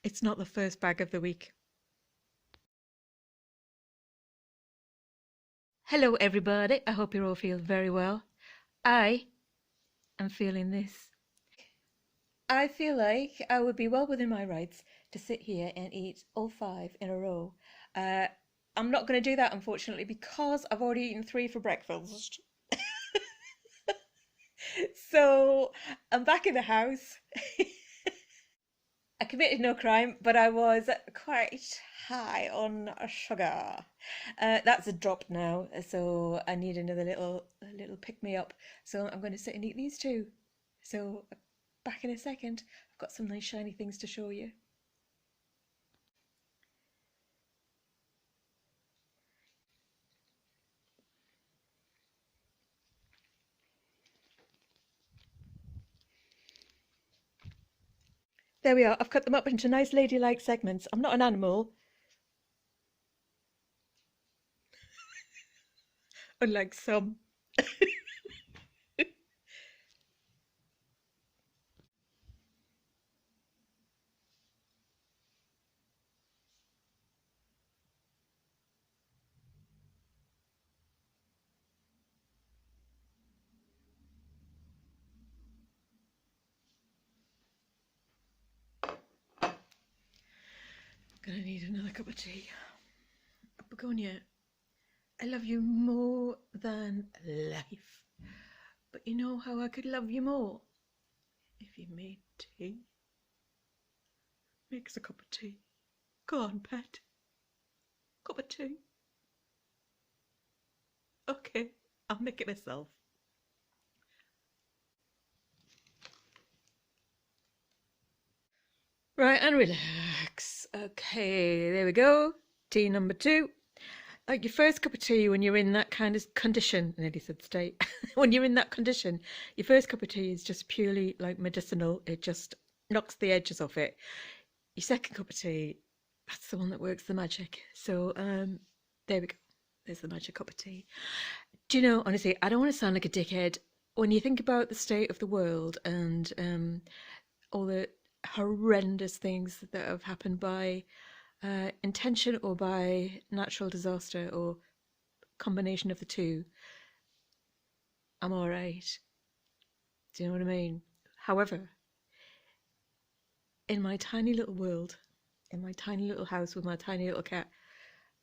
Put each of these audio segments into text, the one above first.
It's not the first bag of the week. Hello, everybody. I hope you all feel very well. I am feeling this. I feel like I would be well within my rights to sit here and eat all 5 in a row. Uh, I'm not going to do that, unfortunately, because I've already eaten 3 for breakfast. So I'm back in the house. I committed no crime, but I was quite high on sugar. That's dropped now, so I need another little pick me up. So I'm going to sit and eat these 2. So back in a second. I've got some nice shiny things to show you. There we are. I've cut them up into nice ladylike segments. I'm not an animal, unlike some. Gonna need another cup of tea. Begonia, I love you more than life. But you know how I could love you more? If you made tea. Make us a cup of tea. Go on, pet. Cup of tea. Okay, I'll make it myself. Right, and relax. Okay, there we go. Tea number 2. Like your first cup of tea when you're in that kind of condition, I nearly said state, when you're in that condition, your first cup of tea is just purely like medicinal. It just knocks the edges off it. Your second cup of tea, that's the one that works the magic. So there we go. There's the magic cup of tea. Do you know, honestly, I don't want to sound like a dickhead. When you think about the state of the world and all the horrendous things that have happened by intention or by natural disaster or combination of the two, I'm all right. Do you know what I mean? However, in my tiny little world, in my tiny little house with my tiny little cat,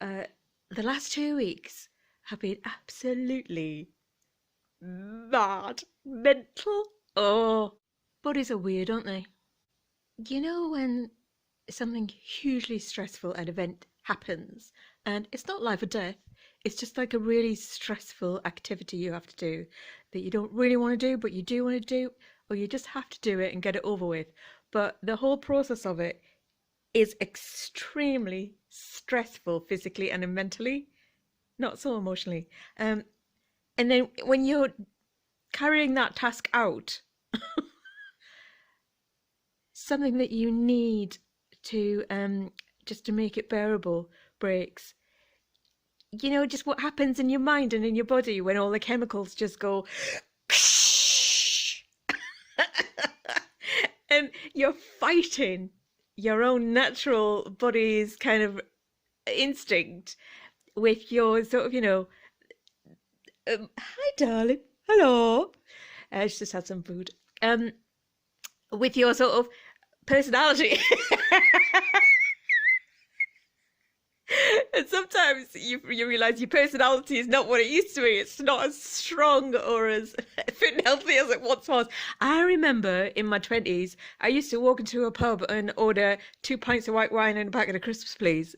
the last 2 weeks have been absolutely mad, mental. Oh, bodies are weird, aren't they? You know when something hugely stressful, an event happens, and it's not life or death, it's just like a really stressful activity you have to do that you don't really want to do, but you do want to do, or you just have to do it and get it over with. But the whole process of it is extremely stressful physically and mentally, not so emotionally. And then when you're carrying that task out, something that you need to just to make it bearable breaks. You know, just what happens in your mind and in your body when all the chemicals just go and you're fighting your own natural body's kind of instinct with your sort of, hi darling, hello. She just had some food. With your sort of personality. And sometimes you realise your personality is not what it used to be. It's not as strong or as fit and healthy as it once was. I remember in my 20s, I used to walk into a pub and order 2 pints of white wine and a packet of crisps, please.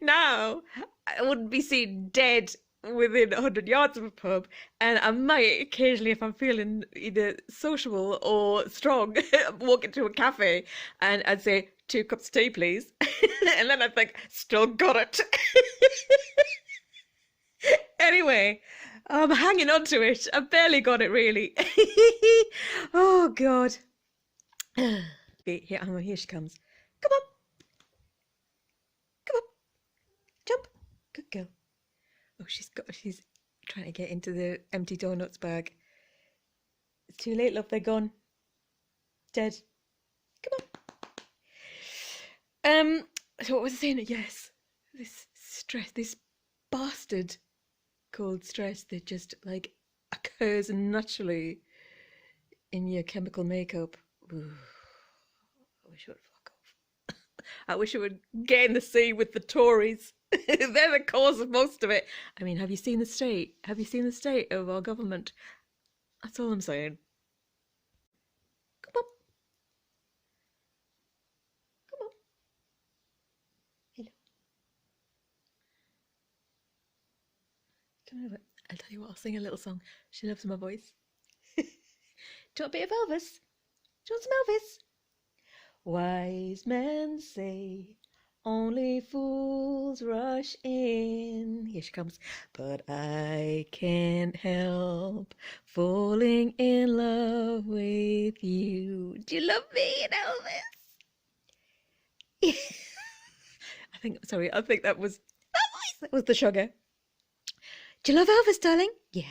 Now, I wouldn't be seen dead within 100 yards of a pub, and I might occasionally, if I'm feeling either sociable or strong, walk into a cafe and I'd say 2 cups of tea, please. And then I'd think, still got it. Anyway, I'm hanging on to it. I barely got it, really. Oh, God. Here, hang on, here she comes. Come on. Come on. Jump. Good girl. Oh, she's trying to get into the empty donuts bag. It's too late, love. They're gone. Dead. Come on. Um, so what was I saying? Yes, this stress, this bastard called stress that just like occurs naturally in your chemical makeup. Ooh, I wish it would fuck off. I wish it would get in the sea with the Tories. They're the cause of most of it. I mean, have you seen the state? Have you seen the state of our government? That's all I'm saying. Come on, come on. Hello. Come over. I'll tell you what, I'll sing a little song. She loves my voice. Do you want a bit of Elvis? Do you want some Elvis? Wise men say only fools rush in. Here she comes. But I can't help falling in love with you. Do you love me and Elvis? I think that was that voice. That was the sugar. Do you love Elvis, darling? Yeah.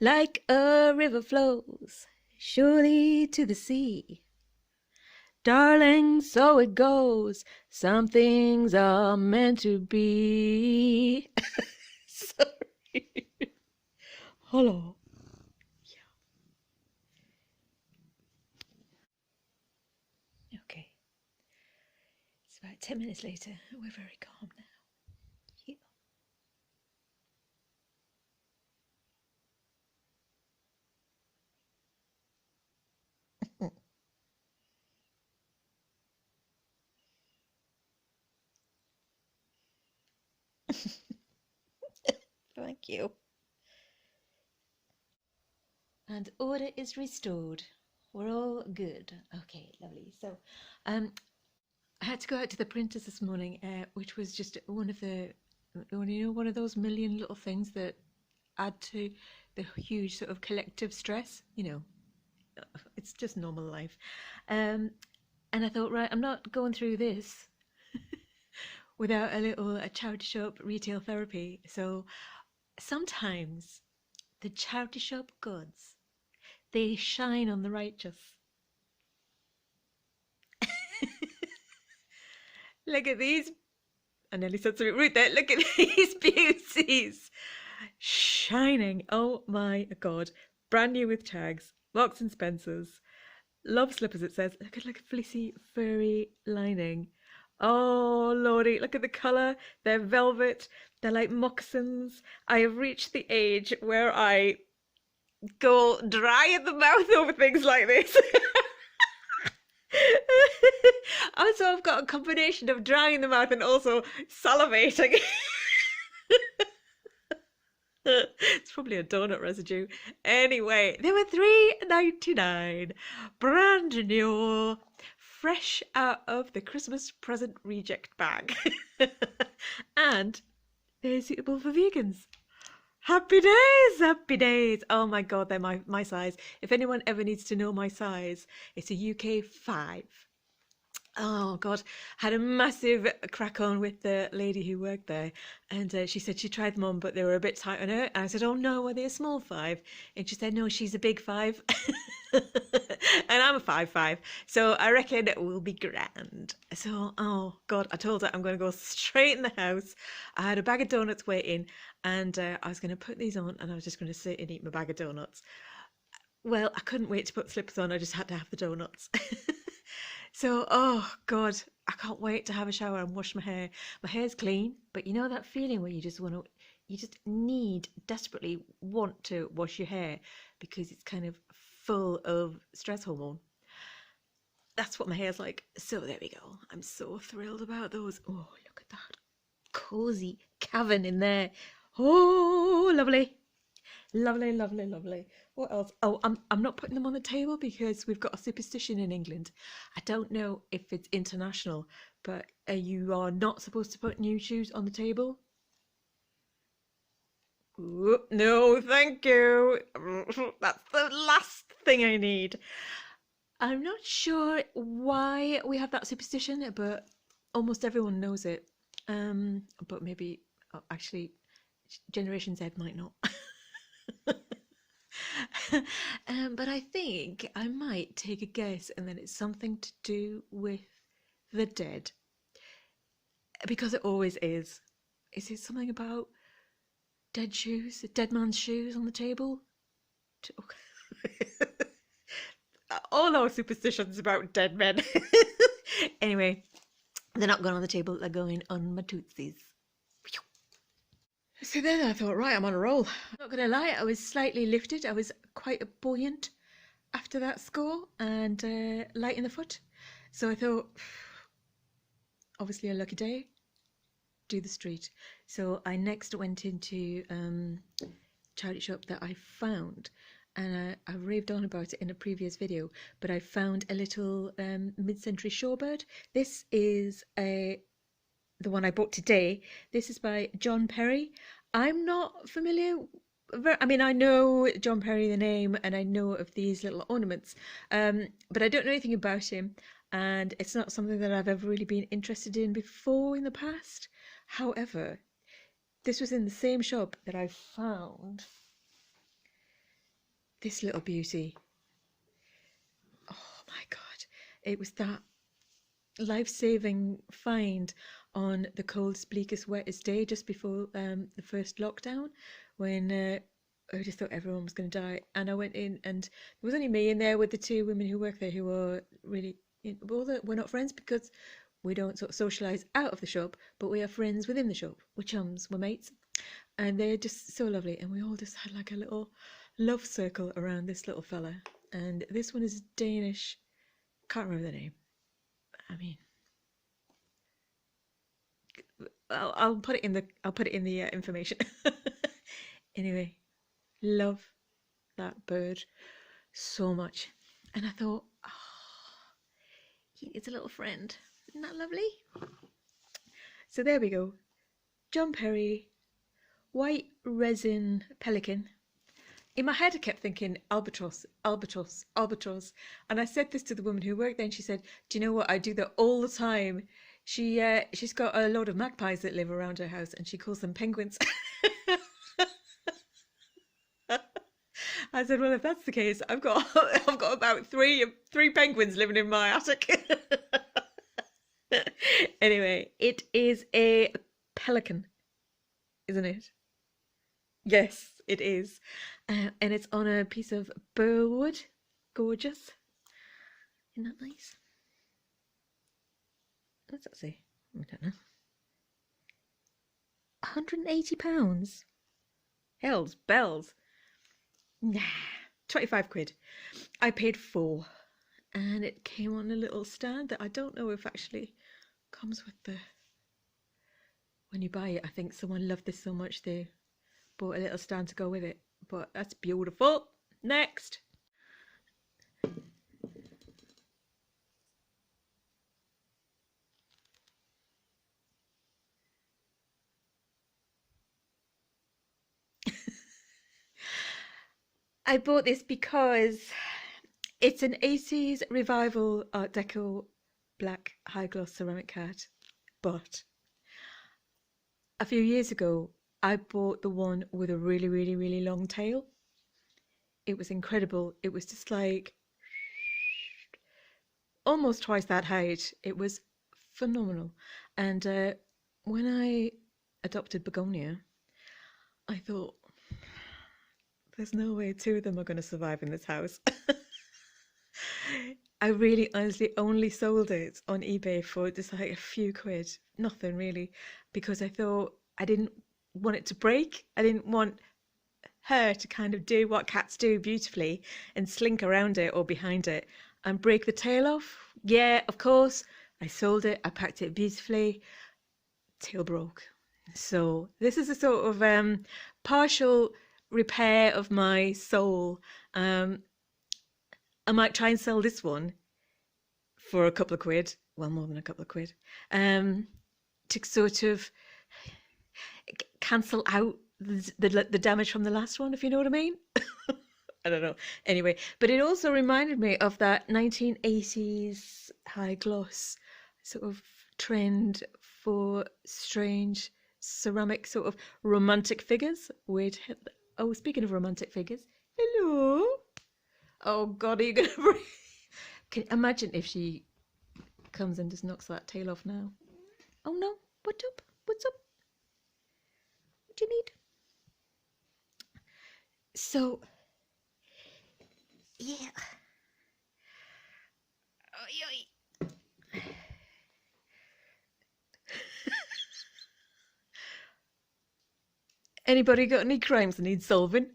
Like a river flows surely to the sea. Darling, so it goes. Some things are meant to be. Sorry. Hello. Yeah. Okay. It's about 10 minutes later. We're very calm now. Yeah. Thank you. And order is restored. We're all good. Okay, lovely. So, I had to go out to the printers this morning, which was just one of those million little things that add to the huge sort of collective stress. It's just normal life. And I thought, right, I'm not going through this without a charity shop retail therapy. So sometimes the charity shop goods, they shine on the righteous. Look at these. I nearly said something rude there. Look at these beauties. Shining. Oh my God. Brand new with tags. Marks and Spencer's. Love slippers, it says. Look at like a fleecy, furry lining. Oh lordy, look at the colour. They're velvet. They're like moccasins. I have reached the age where I go dry in the mouth over things like this. Also, I've got a combination of drying the mouth and also salivating. It's probably a donut residue. Anyway, they were $3.99, brand new, fresh out of the Christmas present reject bag, and they're suitable for vegans. Happy days, happy days. Oh my God, they're my size. If anyone ever needs to know my size, it's a UK 5. Oh God, had a massive crack on with the lady who worked there, and she said she tried them on, but they were a bit tight on her. And I said, "Oh no, are they a small 5?" And she said, "No, she's a big 5," and I'm a 5'5", so I reckon it will be grand. So, oh God, I told her I'm going to go straight in the house. I had a bag of donuts waiting, and I was going to put these on, and I was just going to sit and eat my bag of donuts. Well, I couldn't wait to put slippers on. I just had to have the donuts. So, oh God, I can't wait to have a shower and wash my hair. My hair's clean, but you know that feeling where you just desperately want to wash your hair because it's kind of full of stress hormone. That's what my hair's like. So there we go. I'm so thrilled about those. Oh, look at that. Cozy cavern in there. Oh, lovely. Lovely, lovely, lovely. What else? Oh, I'm not putting them on the table because we've got a superstition in England. I don't know if it's international, but you are not supposed to put new shoes on the table. Ooh, no, thank you. That's the last thing I need. I'm not sure why we have that superstition, but almost everyone knows it. But maybe actually Generation Z might not. But I think I might take a guess, and then it's something to do with the dead. Because it always is. Is it something about dead shoes? A dead man's shoes on the table? All our superstitions about dead men. Anyway, they're not going on the table, they're going on my tootsies. So then I thought, right, I'm on a roll. I'm not going to lie, I was slightly lifted. I was quite buoyant after that score and light in the foot. So I thought, obviously a lucky day, do the street. So I next went into a charity shop that I found, and I raved on about it in a previous video, but I found a little mid-century shorebird. This is the one I bought today. This is by John Perry. I'm not familiar. I mean, I know John Perry, the name, and I know of these little ornaments, but I don't know anything about him, and it's not something that I've ever really been interested in before in the past. However, this was in the same shop that I found this little beauty. Oh my God. It was that life-saving find on the coldest, bleakest, wettest day just before the first lockdown, when I just thought everyone was going to die. And I went in, and there was only me in there with the two women who work there who were really, we're not friends because we don't sort of socialise out of the shop, but we are friends within the shop. We're chums, we're mates. And they're just so lovely. And we all just had like a little love circle around this little fella. And this one is Danish. Can't remember the name. I mean, I'll put it in the information. Anyway, love that bird so much. And I thought, oh, he needs a little friend. Isn't that lovely? So there we go. John Perry, white resin pelican. In my head I kept thinking albatross, albatross, albatross. And I said this to the woman who worked there, and she said, do you know what, I do that all the time. She's got a load of magpies that live around her house, and she calls them penguins. I said, well, if that's the case, I've got about three penguins living in my attic. Anyway, it is a pelican, isn't it? Yes, it is. And it's on a piece of burl wood. Gorgeous. Isn't that nice? What's that say? I don't know. £180? Hells bells. Nah, 25 quid. I paid £4. And it came on a little stand that I don't know if actually comes with the... When you buy it, I think someone loved this so much they bought a little stand to go with it. But that's beautiful. Next. I bought this because it's an 80s revival Art Deco black high gloss ceramic cat. But a few years ago, I bought the one with a really, really, really long tail. It was incredible. It was just like almost twice that height. It was phenomenal. And when I adopted Begonia, I thought, there's no way two of them are going to survive in this house. I really honestly only sold it on eBay for just like a few quid, nothing really, because I thought I didn't want it to break. I didn't want her to kind of do what cats do beautifully and slink around it or behind it and break the tail off. Yeah, of course, I sold it, I packed it beautifully, tail broke. So this is a sort of partial repair of my soul. I might try and sell this one for a couple of quid, well, more than a couple of quid, to sort of cancel out the damage from the last one, if you know what I mean. I don't know. Anyway, but it also reminded me of that 1980s high gloss sort of trend for strange ceramic sort of romantic figures with... Oh, speaking of romantic figures, hello. Oh God, are you gonna breathe? Can imagine if she comes and just knocks that tail off now. Oh no, what's up? What's up? What do you need? So, yeah. Oy, oy. Anybody got any crimes that need solving?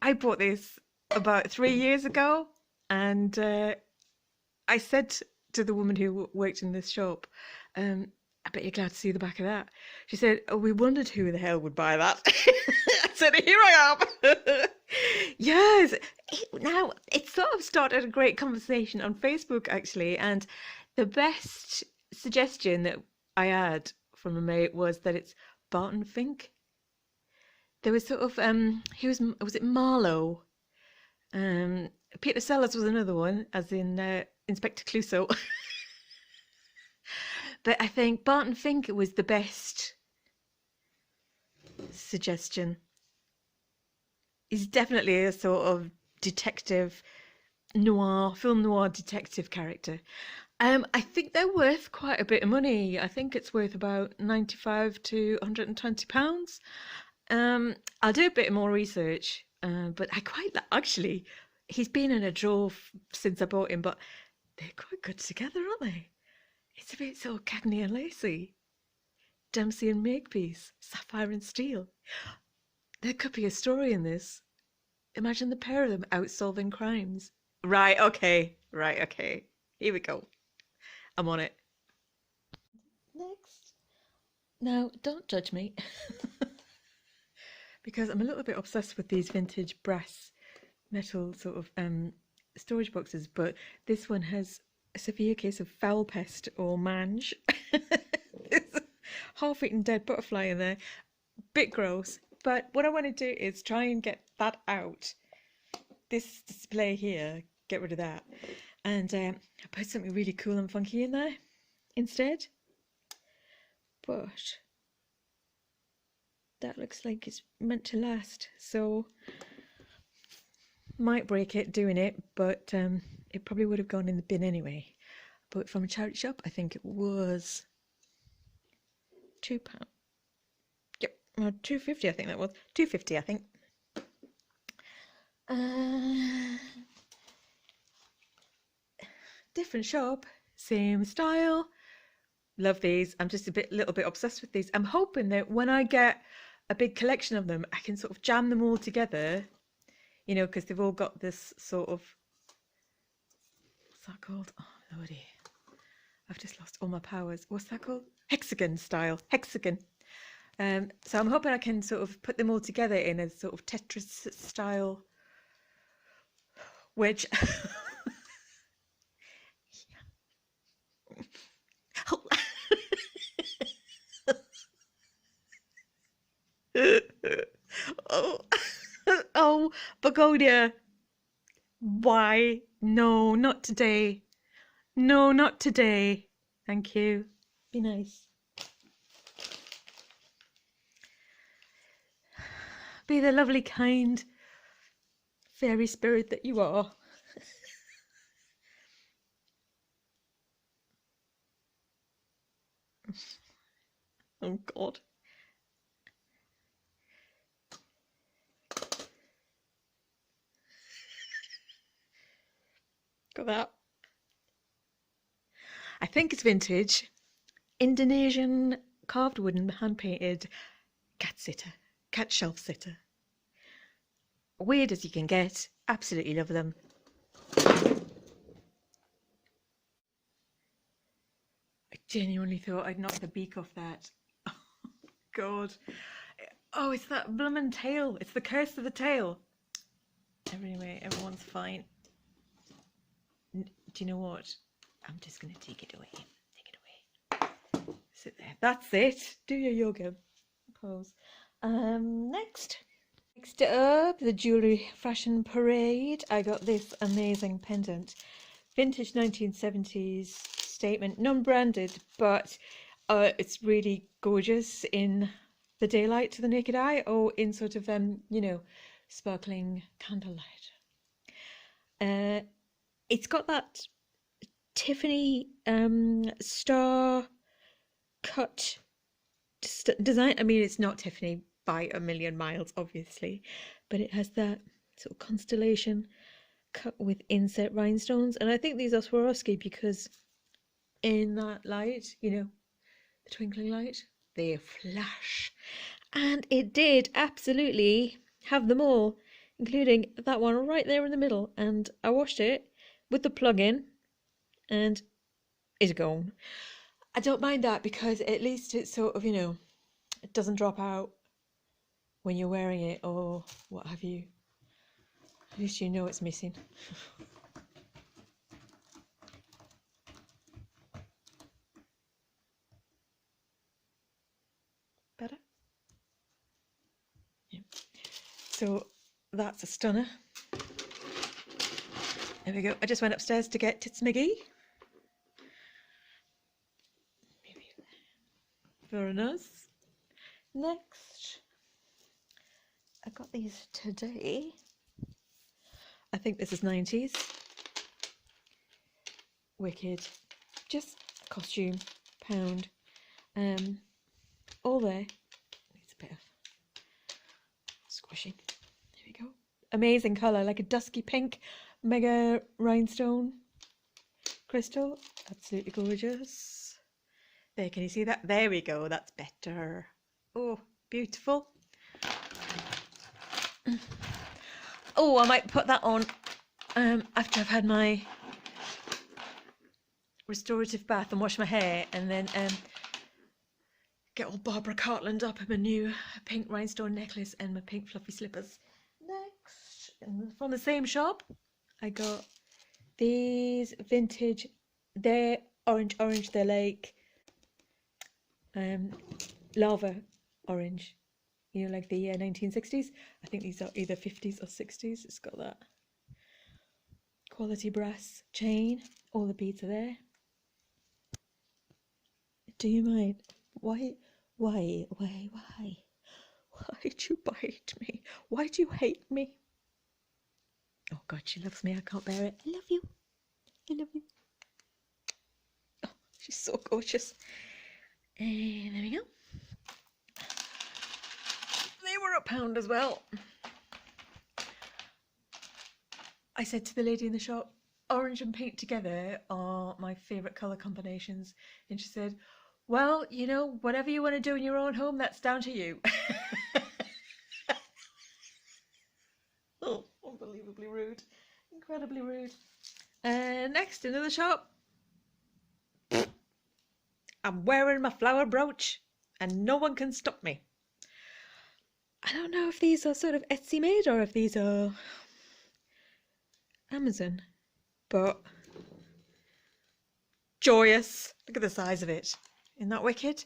I bought this about 3 years ago, and I said to the woman who worked in this shop, I bet you're glad to see the back of that. She said, oh, we wondered who the hell would buy that. I said, here I am. Yes. Now, it sort of started a great conversation on Facebook, actually. And the best suggestion that I had from a mate was that it's Barton Fink. There was sort of, was it Marlowe? Peter Sellers was another one, as in Inspector Clouseau. But I think Barton Fink was the best suggestion. He's definitely a sort of detective noir, film noir detective character. I think they're worth quite a bit of money. I think it's worth about £95 to £120. I'll do a bit more research, but I quite actually. He's been in a drawer since I bought him, but they're quite good together, aren't they? It's a bit sort of Cagney and Lacey, Dempsey and Makepeace, Sapphire and Steel. There could be a story in this. Imagine the pair of them out solving crimes. Right, okay. Here we go. I'm on it. Next. Now, don't judge me. Because I'm a little bit obsessed with these vintage brass metal sort of storage boxes, but this one has a severe case of foul pest or mange. There's a half-eaten dead butterfly in there. Bit gross. But what I want to do is try and get that out. This display here, get rid of that. And I put something really cool and funky in there instead. But that looks like it's meant to last. So might break it doing it, but it probably would have gone in the bin anyway. But from a charity shop, I think it was £2. Yep, well, £2.50 I think that was. £2.50 I think. Different shop, same style. Love these. I'm just little bit obsessed with these. I'm hoping that when I get a big collection of them, I can sort of jam them all together. You know, because they've all got this sort of, what's that called? Oh, lordy. I've just lost all my powers. What's that called? Hexagon style. Hexagon. So I'm hoping I can sort of put them all together in a sort of Tetris style wedge. Oh, oh, Begonia. Why? No, not today. No, not today. Thank you. Be nice. Be the lovely, kind fairy spirit that you are. Oh, God. Got that. I think it's vintage. Indonesian carved wooden hand-painted cat sitter. Cat shelf sitter. Weird as you can get. Absolutely love them. I genuinely thought I'd knocked the beak off that. Oh, God. Oh, it's that bloomin' tail. It's the curse of the tail. Anyway, everyone's fine. Do you know what? I'm just going to take it away. Take it away. Sit there. That's it. Do your yoga pose. Next up, the jewellery fashion parade. I got this amazing pendant. Vintage 1970s statement. Non-branded, but it's really gorgeous in the daylight to the naked eye, or in sort of, you know, sparkling candlelight. It's got that Tiffany star cut design. I mean, it's not Tiffany by a million miles, obviously, but it has that sort of constellation cut with inset rhinestones. And I think these are Swarovski because in that light, you know, the twinkling light, they flash. And it did absolutely have them all, including that one right there in the middle. And I washed it with the plug-in and it's gone. I don't mind that because at least it's sort of, you know, it doesn't drop out when you're wearing it or what have you. At least you know it's missing. Better? Yeah. So that's a stunner. There we go. I just went upstairs to get Tits McGee. Very nice. Next, I got these today. I think this is 90s. Wicked. Just a costume, pound. All there. Needs a bit of squishing. There we go. Amazing colour, like a dusky pink, mega rhinestone crystal. Absolutely gorgeous. There, can you see that? There we go, that's better. Oh, beautiful. Oh, I might put that on after I've had my restorative bath and wash my hair, and then get old Barbara Cartland up in my new pink rhinestone necklace and my pink fluffy slippers. Next, from the same shop, I got these vintage. They're orange. They're like lava orange, you know, like the 1960s. I think these are either 50s or 60s. It's got that quality brass chain. All the beads are there. Do you mind? Why'd you bite me? Why do you hate me? Oh God, she loves me. I can't bear it. I love you. Oh, she's so gorgeous. And there we go. They were £1 as well. I said to the lady in the shop, orange and pink together are my favourite colour combinations. And she said, well, you know, whatever you want to do in your own home, that's down to you. Oh, unbelievably rude. Incredibly rude. Next, another shop. I'm wearing my flower brooch and no one can stop me. I don't know if these are sort of Etsy made or if these are Amazon, but joyous. Look at the size of it. Isn't that wicked?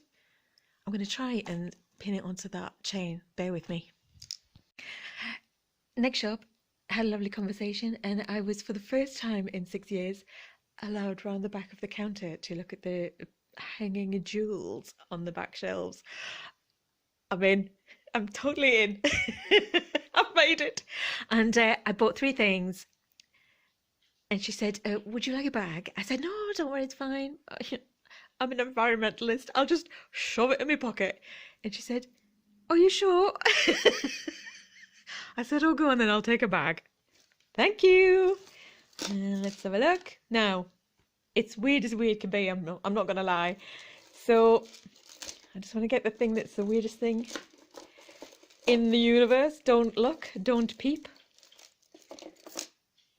I'm going to try and pin it onto that chain. Bear with me. Next shop, had a lovely conversation, and I was, for the first time in 6 years, allowed round the back of the counter to look at the hanging jewels on the back shelves. I'm in. I'm totally in. I've made it. And I bought 3 things. And she said, would you like a bag? I said, no, don't worry, it's fine. I'm an environmentalist. I'll just shove it in my pocket. And she said, are you sure? I said, oh, go on then, I'll take a bag. Thank you. Let's have a look. Now, it's weird as weird can be. I'm not going to lie. So I just want to get the thing that's the weirdest thing in the universe. Don't look, don't peep.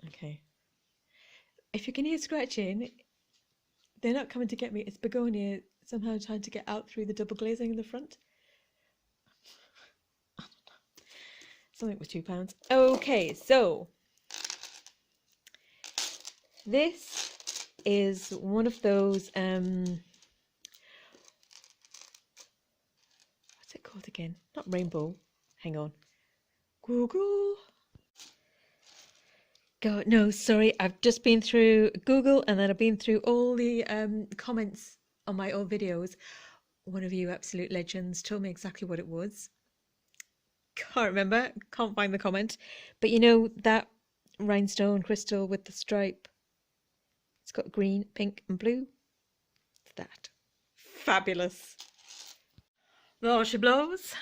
Okay. If you can hear scratching, they're not coming to get me. It's begonia somehow trying to get out through the double glazing in the front. Something with £2. Okay, so this is one of those what's it called again? Not rainbow. Hang on. Google. God, no, sorry. I've just been through Google and then I've been through all the comments on my old videos. One of you absolute legends told me exactly what it was. Can't remember, can't find the comment. But you know that rhinestone crystal with the stripe? It's got green, pink and blue. It's that. Fabulous. There she blows.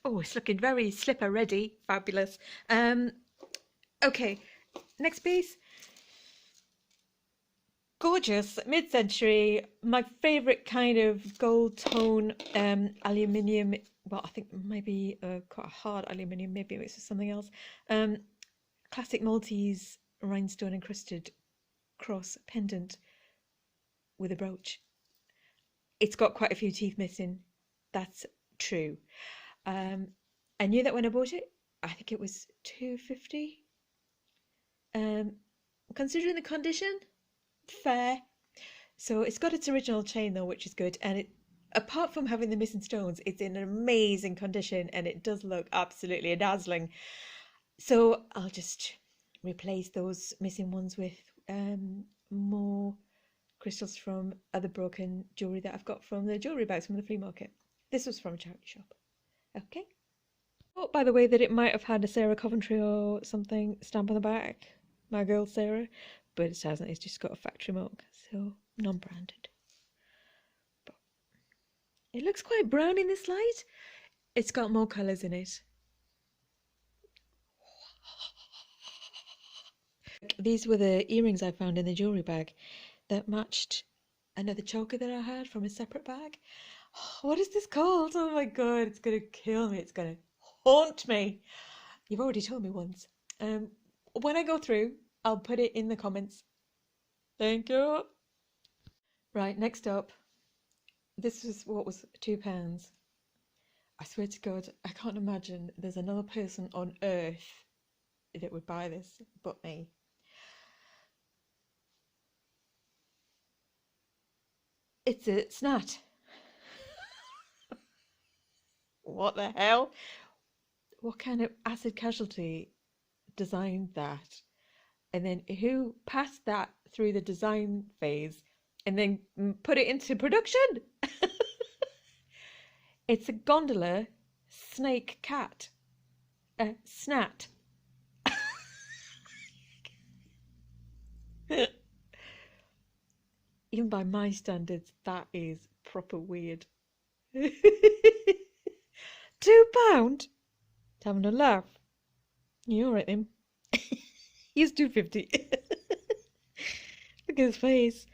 Oh, it's looking very slipper ready. Fabulous. Okay, next piece. Gorgeous, mid-century, my favourite kind of gold tone aluminium. Well, I think maybe quite a hard aluminium, maybe it's something else. Classic Maltese rhinestone encrusted cross pendant with a brooch. It's got quite a few teeth missing. That's true. I knew that when I bought it. I think it was £2.50. Considering the condition, fair. So it's got its original chain though, which is good, and it, apart from having the missing stones, it's in an amazing condition and it does look absolutely dazzling. So I'll just replace those missing ones with more crystals from other broken jewellery that I've got from the jewellery bags from the flea market. This was from a charity shop. Okay. Oh, by the way, that it might have had a Sarah Coventry or something stamp on the back. My girl Sarah. But it hasn't. It's just got a factory mark. So, non-branded. But it looks quite brown in this light. It's got more colours in it. These were the earrings I found in the jewellery bag that matched another choker that I had from a separate bag. What is this called? Oh my god, it's going to kill me. It's going to haunt me. You've already told me once. When I go through, I'll put it in the comments. Thank you. Right, next up. This was what was £2. I swear to God, I can't imagine there's another person on earth that would buy this but me. It's a snat. What the hell? What kind of acid casualty designed that? And then who passed that through the design phase and then put it into production? It's a gondola snake cat. Snat. Even by my standards, that is proper weird. £2? Having a laugh. You alright then? He's £2.50. Look at his face.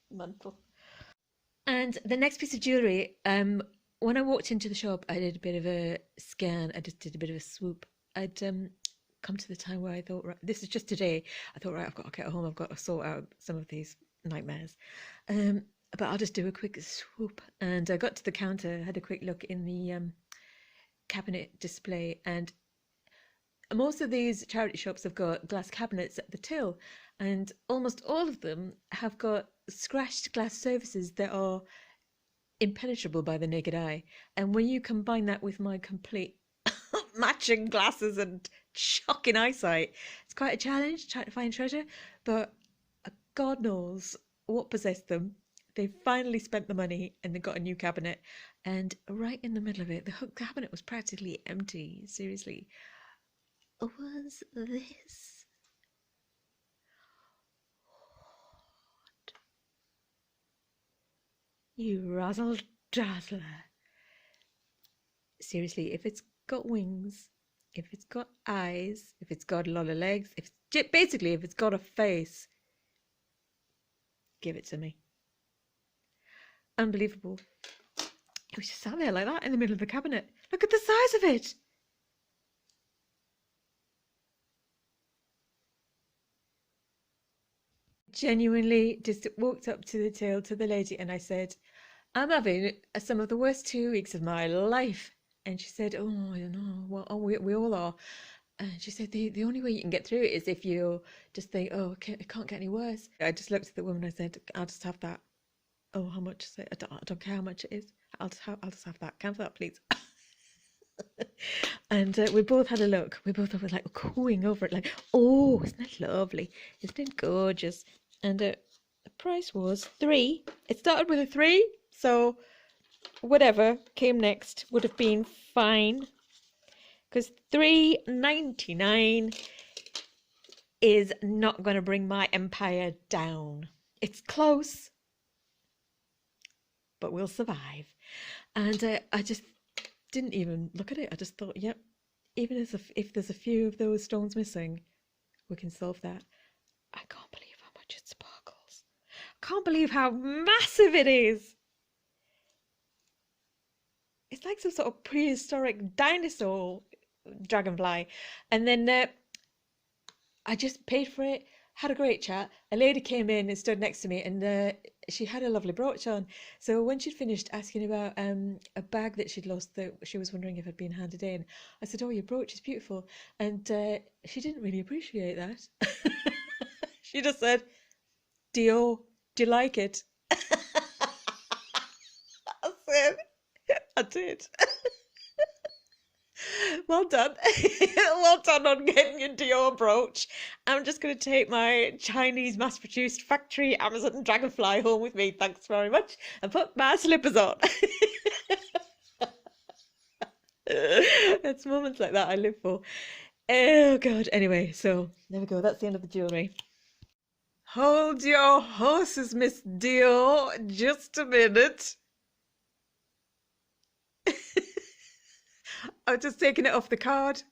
Mental. And the next piece of jewellery, when I walked into the shop, I did a bit of a scan. I just did a bit of a swoop. I'd come to the time where I thought, right, this is just today. I thought, right, I've got to get home. I've got to sort out some of these nightmares. But I'll just do a quick swoop. And I got to the counter, had a quick look in the cabinet display, and most of these charity shops have got glass cabinets at the till, and almost all of them have got scratched glass surfaces that are impenetrable by the naked eye. And when you combine that with my complete matching glasses and shocking eyesight, it's quite a challenge trying to find treasure, but God knows what possessed them. They finally spent the money and they got a new cabinet, and right in the middle of it, the cabinet was practically empty. Seriously. Was this? What? You razzle dazzler. Seriously, if it's got wings, if it's got eyes, if it's got a lot of legs, if basically if it's got a face, give it to me. Unbelievable. It was just sat there like that in the middle of the cabinet. Look at the size of it. Genuinely just walked up to the till to the lady and I said, I'm having some of the worst 2 weeks of my life. And she said, oh, I don't know. Well, oh, we all are. And she said, the only way you can get through it is if you just think, oh, it can't get any worse. I just looked at the woman and I said, I'll just have that. Oh, how much is it? I don't care how much it is. I'll just have that. Cancel that, please. And we both had a look. We both were like cooing over it, like, oh, isn't it lovely? Isn't it gorgeous? And the price was £3. It started with a 3, so whatever came next would have been fine. because $3.99 is not going to bring my empire down. It's close, but we'll survive. And I just didn't even look at it. I just thought, yep, even if there's a few of those stones missing, we can solve that. I can't believe how much it sparkles. I can't believe how massive it is. It's like some sort of prehistoric dinosaur dragonfly. And then I just paid for it, had a great chat. A lady came in and stood next to me, and she had a lovely brooch on. So when she'd finished asking about a bag that she'd lost that she was wondering if had been handed in, I said, "Oh, your brooch is beautiful." And she didn't really appreciate that. She just said, "Dio, do you like it?" I said, "I did." Well done. Well done on getting your Dior brooch. I'm just going to take my Chinese mass-produced factory Amazon Dragonfly home with me, thanks very much, and put my slippers on. It's moments like that I live for. Oh, God. Anyway, so there we go. That's the end of the jewellery. Hold your horses, Miss Dior. Just a minute. I've just taken it off the card.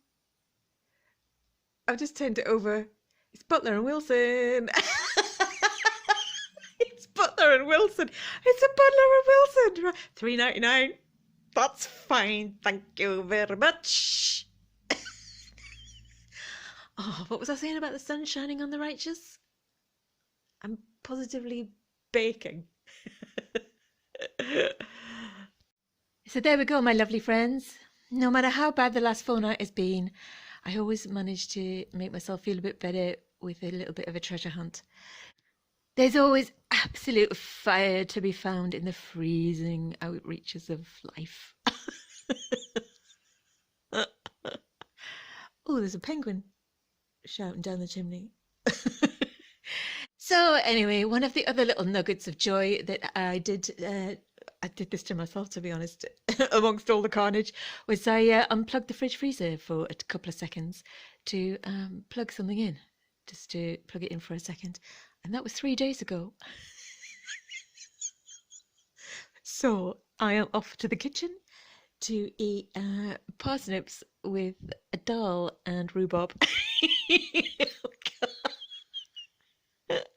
I've just turned it over. It's Butler and Wilson. It's Butler and Wilson. It's a Butler and Wilson. $3.99. That's fine. Thank you very much. Oh, what was I saying about the sun shining on the righteous? I'm positively baking. So there we go, my lovely friends. No matter how bad the last fortnight has been, I always manage to make myself feel a bit better with a little bit of a treasure hunt. There's always absolute fire to be found in the freezing outreaches of life. Oh, there's a penguin shouting down the chimney. So anyway, one of the other little nuggets of joy that I did this to myself, to be honest, amongst all the carnage, was I unplugged the fridge freezer for a couple of seconds to plug something in, just to plug it in for a second. And that was 3 days ago. So I am off to the kitchen to eat parsnips with a dal and rhubarb.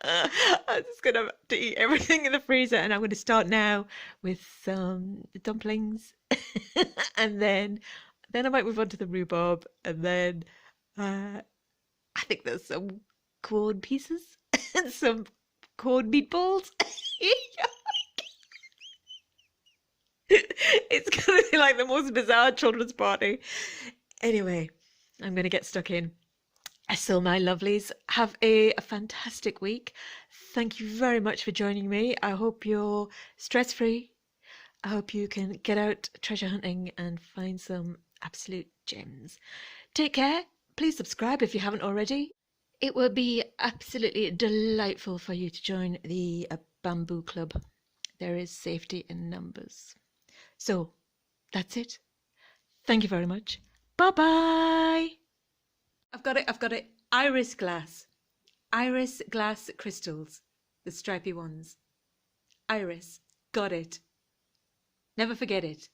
I'm just going to have to eat everything in the freezer, and I'm going to start now with some dumplings, and then I might move on to the rhubarb, and then I think there's some corn pieces and some corn meatballs. It's going to be like the most bizarre children's party. Anyway, I'm going to get stuck in. So my lovelies, have a fantastic week. Thank you very much for joining me. I hope you're stress-free. I hope you can get out treasure hunting and find some absolute gems. Take care. Please subscribe if you haven't already. It will be absolutely delightful for you to join the Bamboo Club. There is safety in numbers. So that's it. Thank you very much. Bye-bye. I've got it. Iris glass crystals, the stripy ones. Iris, got it. Never forget it.